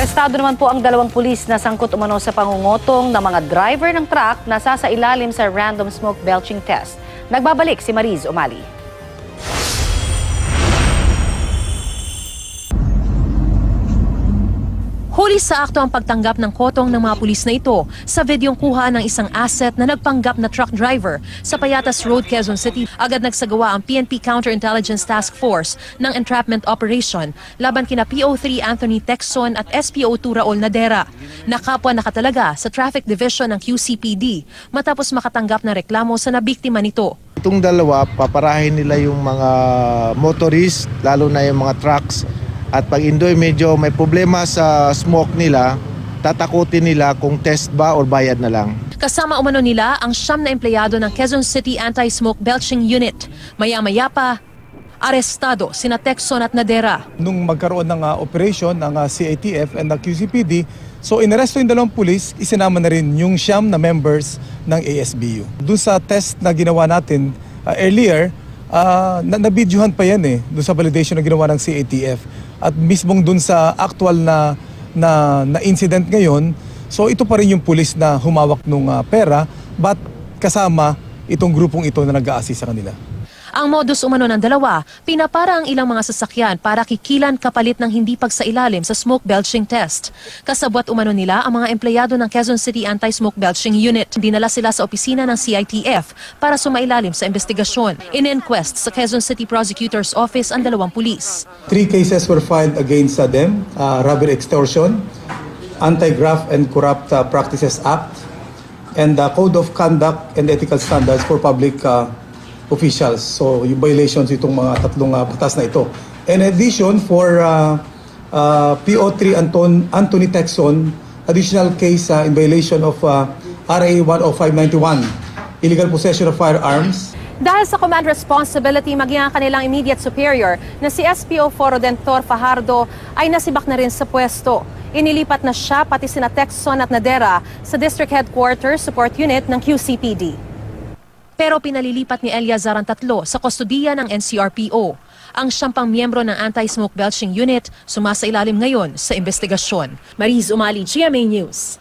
Arestado naman po ang 2 pulis na sangkot umano sa pangungutong ng mga driver ng truck na sasailalim sa random smoke belching test. Nagbabalik si Mariz Umali. Huli sa akto ang pagtanggap ng kotong ng mga pulis na ito sa videong kuha ng isang asset na nagpanggap na truck driver sa Payatas Road, Quezon City. Agad nagsagawa ang PNP Counterintelligence Task Force ng entrapment operation laban kina PO3 Anthony Texon at SPO2 Raul Nadera. Nakapwa nakatalaga sa Traffic Division ng QCPD matapos makatanggap ng reklamo sa nabiktima nito. Itong dalawa, paparahin nila yung mga motorist, lalo na yung mga trucks. At pag indoy medyo may problema sa smoke nila, tatakutin nila kung test ba or bayad na lang. Kasama umano nila ang 9 na empleyado ng Quezon City Anti-Smoke Belching Unit. Maya-maya pa, arestado sina Texon at Nadera. Nung magkaroon ng operation ng CATF and ng QCPD, so inaresto yung 2 pulis, isinama na rin yung 9 na members ng ASBU. Doon sa test na ginawa natin earlier, nabidyohan pa yan doon sa validation na ginawa ng CATF. At mismong dun sa actual na incident ngayon, so ito pa rin yung pulis na humawak ng pera, but kasama itong grupong ito na nag-a-assist sa kanila. Ang modus umano ng dalawa, pinapara ang ilang mga sasakyan para kikilan kapalit ng hindi pagsailalim sa smoke belching test. Kasabwat umano nila ang mga empleyado ng Quezon City Anti-Smoke Belching Unit. Dinala sila sa opisina ng CITF para sumailalim sa investigasyon. In-inquest sa Quezon City Prosecutor's Office ang 2 pulis. 3 cases were filed against them, robbery extortion, Anti-Graft and Corrupt Practices Act, and the Code of Conduct and Ethical Standards for Public Officials. So yung violations itong mga 3 batas na ito. In addition, for PO3 Anthony Texon, additional case in violation of RA 10591, illegal possession of firearms. Dahil sa command responsibility, maging ang kanilang immediate superior na si SPO Forodentor Fajardo ay nasibak na rin sa pwesto. Inilipat na siya pati sina Texon at Nadera sa District Headquarters Support Unit ng QCPD. Pero pinalilipat ni Eliazar ang 3 sa kustodiya ng NCRPO. Ang 10 miyembro ng Anti-Smoke Belching Unit sumasailalim ngayon sa investigasyon. Mariz Umali, GMA News.